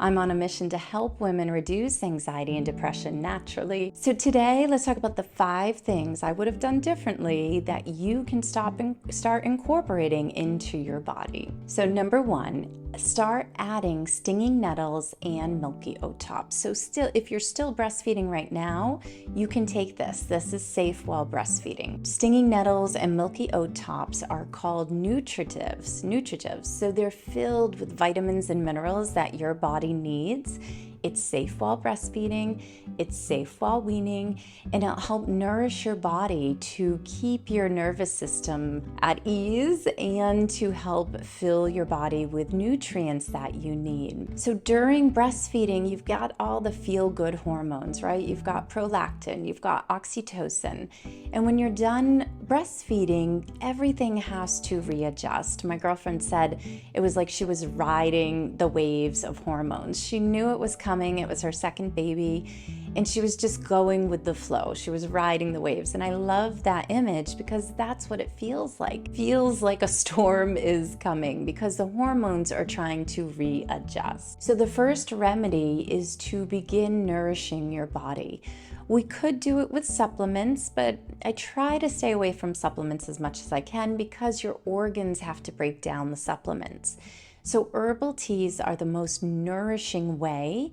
I'm on a mission to help women reduce anxiety and depression naturally. So today, let's talk about the 5 things I would have done differently that you can start incorporating into your body. So number 1, start adding stinging nettles and milky oat tops. So if you're still breastfeeding right now, you can take this. This is safe while breastfeeding. Stinging nettles and milky oat tops are called nutritives. So they're filled with vitamins and minerals that your body needs. It's safe while breastfeeding, it's safe while weaning, and it'll help nourish your body to keep your nervous system at ease and to help fill your body with nutrients that you need. So during breastfeeding, you've got all the feel-good hormones, right? You've got prolactin, you've got oxytocin, and when you're done breastfeeding, everything has to readjust. My girlfriend said it was like she was riding the waves of hormones. She knew it was coming. It was her second baby, and she was just going with the flow. She was riding the waves, and I love that image because that's what it feels like. Feels like a storm is coming because the hormones are trying to readjust. So the first remedy is to begin nourishing your body. We could do it with supplements, but I try to stay away from supplements as much as I can because your organs have to break down the supplements. So herbal teas are the most nourishing way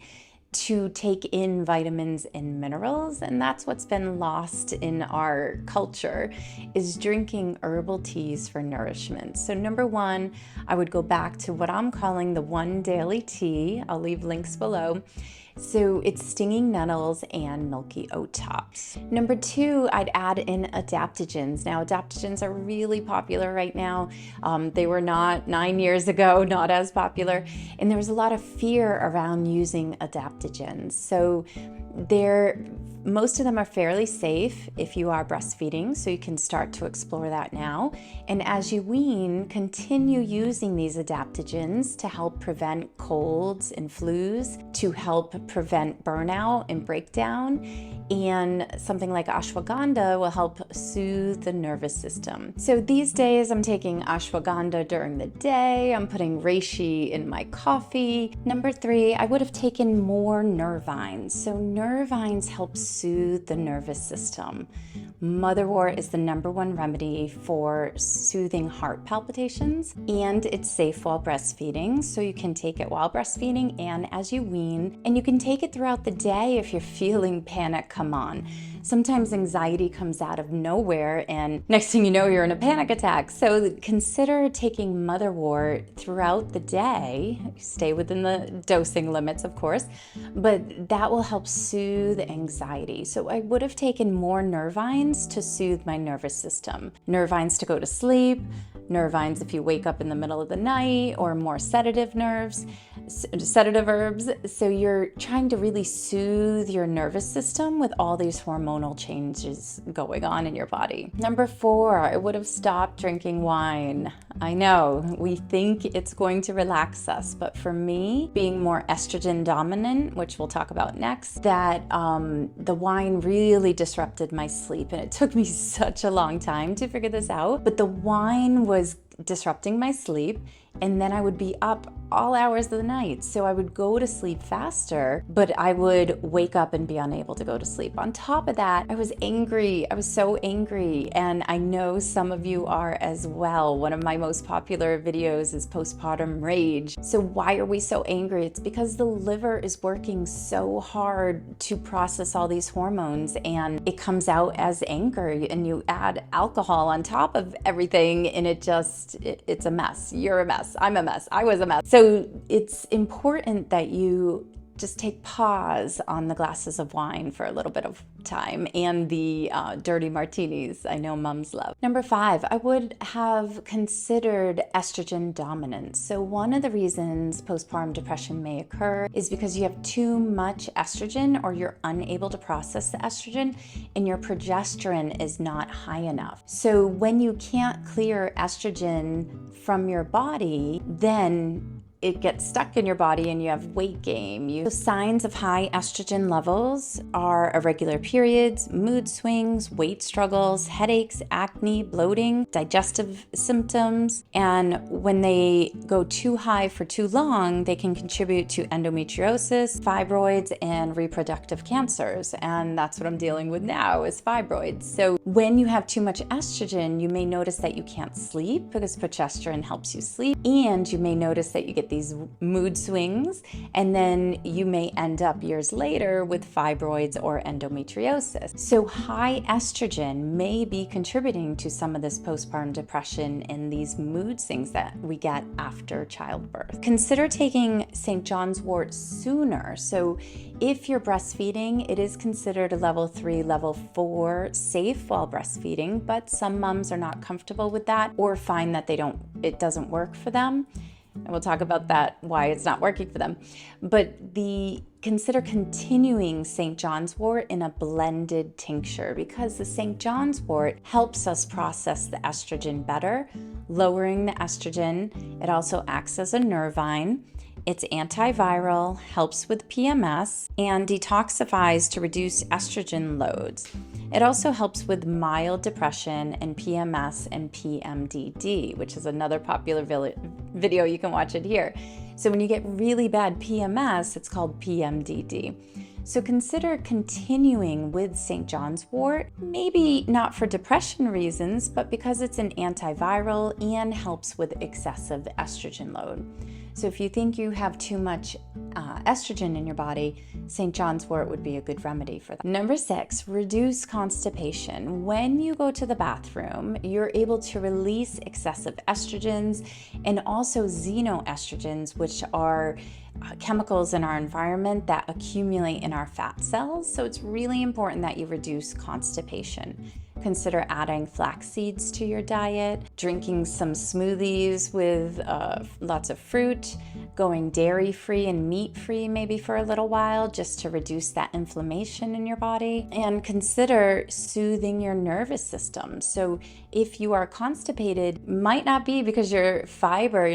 to take in vitamins and minerals, and that's what's been lost in our culture, is drinking herbal teas for nourishment. So number 1, I would go back to what I'm calling the 1 daily tea. I'll leave links below. So it's stinging nettles and milky oat tops. Number 2, I'd add in adaptogens. Now, adaptogens are really popular right now. They were not 9 years ago, not as popular. And there was a lot of fear around using adaptogens. So most of them are fairly safe if you are breastfeeding, so you can start to explore that now. And as you wean, continue using these adaptogens to help prevent colds and flus, to help prevent burnout and breakdown. And something like ashwagandha will help soothe the nervous system. So these days I'm taking ashwagandha during the day. I'm putting reishi in my coffee. Number 3, I would have taken more nervines. So nervines help soothe the nervous system. Motherwort is the number 1 remedy for soothing heart palpitations, and it's safe while breastfeeding. So you can take it while breastfeeding and as you wean, and you can take it throughout the day if you're feeling panic come on. Sometimes anxiety comes out of nowhere and next thing you know, you're in a panic attack. So consider taking motherwort throughout the day. Stay within the dosing limits, of course, but that will help soothe anxiety. So I would have taken more nervines to soothe my nervous system. Nervines to go to sleep, nervines if you wake up in the middle of the night, or more sedative herbs. So you're trying to really soothe your nervous system with all these hormonal changes going on in your body. Number 4, I would have stopped drinking wine. I know, we think it's going to relax us, but for me, being more estrogen dominant, which we'll talk about next, that the wine really disrupted my sleep, and it took me such a long time to figure this out, but the wine was disrupting my sleep, and then I would be up all hours of the night. So I would go to sleep faster, but I would wake up and be unable to go to sleep. On top of that, I was angry. I was so angry, and I know some of you are as well. One of my most popular videos is postpartum rage. So why are we so angry? It's because the liver is working so hard to process all these hormones, and it comes out as anger, and you add alcohol on top of everything, and it's a mess. You're a mess. I'm a mess. I was a mess. So it's important that you just take pause on the glasses of wine for a little bit of time, and the dirty martinis I know moms love. Number 5, I would have considered estrogen dominance. So one of the reasons postpartum depression may occur is because you have too much estrogen, or you're unable to process the estrogen, and your progesterone is not high enough. So when you can't clear estrogen from your body, then it gets stuck in your body and you have weight gain. The signs of high estrogen levels are irregular periods, mood swings, weight struggles, headaches, acne, bloating, digestive symptoms, and when they go too high for too long, they can contribute to endometriosis, fibroids, and reproductive cancers. And that's what I'm dealing with now is fibroids. So when you have too much estrogen, you may notice that you can't sleep because progesterone helps you sleep, and you may notice that you get these mood swings, and then you may end up years later with fibroids or endometriosis. So high estrogen may be contributing to some of this postpartum depression and these mood swings that we get after childbirth. Consider taking St. John's wort sooner. So if you're breastfeeding, it is considered a level 3, level 4 safe while breastfeeding, but some moms are not comfortable with that or find that it doesn't work for them. And we'll talk about that, why it's not working for them. But consider continuing St. John's wort in a blended tincture, because the St. John's wort helps us process the estrogen better, lowering the estrogen. It also acts as a nervine. It's antiviral, helps with PMS, and detoxifies to reduce estrogen loads. It also helps with mild depression and PMS and PMDD, which is another popular video. You can watch it here. So when you get really bad PMS, it's called PMDD. So consider continuing with St. John's wort, maybe not for depression reasons, but because it's an antiviral and helps with excessive estrogen load. So if you think you have too much estrogen in your body, St. John's wort would be a good remedy for that. Number 6, reduce constipation. When you go to the bathroom, you're able to release excessive estrogens and also xenoestrogens, which are chemicals in our environment that accumulate in our fat cells. So it's really important that you reduce constipation. Consider adding flax seeds to your diet, drinking some smoothies with lots of fruit, going dairy-free and meat-free maybe for a little while just to reduce that inflammation in your body. And consider soothing your nervous system. So if you are constipated, might not be because you're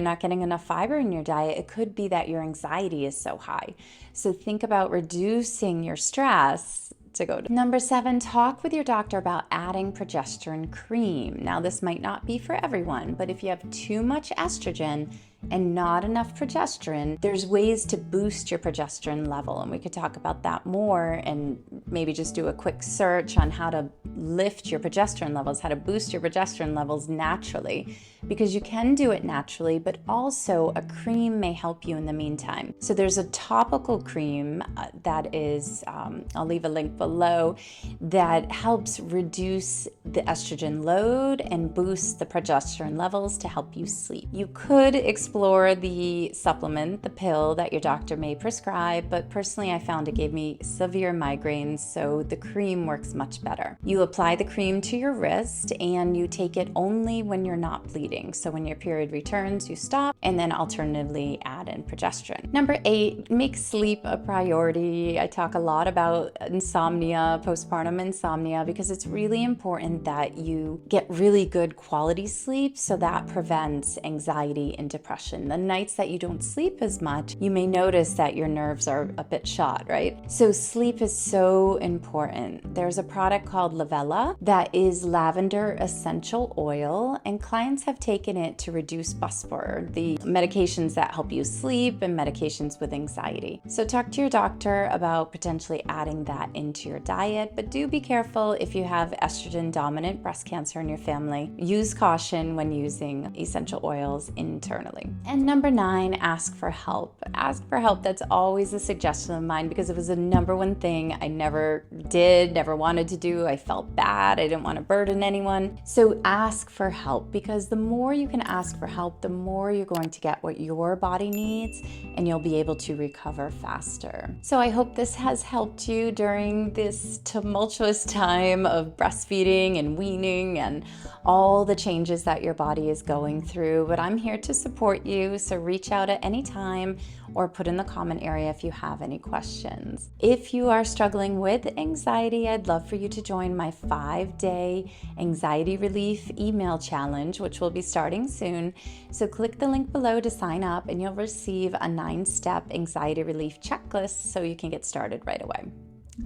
not getting enough fiber in your diet. It could be that your anxiety is so high. So think about reducing your stress to go to. Number 7, talk with your doctor about adding progesterone cream. Now, this might not be for everyone, but if you have too much estrogen and not enough progesterone, there's ways to boost your progesterone level. And we could talk about that more and maybe just do a quick search on how to lift your progesterone levels, how to boost your progesterone levels naturally, because you can do it naturally, but also a cream may help you in the meantime. So there's a topical cream that is, I'll leave a link below, that helps reduce the estrogen load and boost the progesterone levels to help you sleep. You could explore the supplement, the pill that your doctor may prescribe, but personally I found it gave me severe migraines, so the cream works much better. You apply the cream to your wrist and you take it only when you're not bleeding. So when your period returns, you stop, and then alternatively add in progesterone. Number 8, make sleep a priority. I talk a lot about insomnia, postpartum insomnia, because it's really important that you get really good quality sleep so that prevents anxiety and depression. The nights that you don't sleep as much, you may notice that your nerves are a bit shot, right? So sleep is so important. There's a product called Lavender that is lavender essential oil, and clients have taken it to reduce busbar, the medications that help you sleep and medications with anxiety. So talk to your doctor about potentially adding that into your diet, but do be careful if you have estrogen dominant breast cancer in your family. Use caution when using essential oils internally. And number 9, ask for help. Ask for help. That's always a suggestion of mine because it was the number one thing I never wanted to do. I felt bad. I didn't want to burden anyone. So ask for help, because the more you can ask for help, the more you're going to get what your body needs and you'll be able to recover faster. So I hope this has helped you during this tumultuous time of breastfeeding and weaning and all the changes that your body is going through. But I'm here to support support you, so reach out at any time or put in the comment area if you have any questions. If you are struggling with anxiety, I'd love for you to join my 5-day anxiety relief email challenge, which will be starting soon. So click the link below to sign up and you'll receive a 9-step anxiety relief checklist so you can get started right away.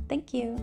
Thank you.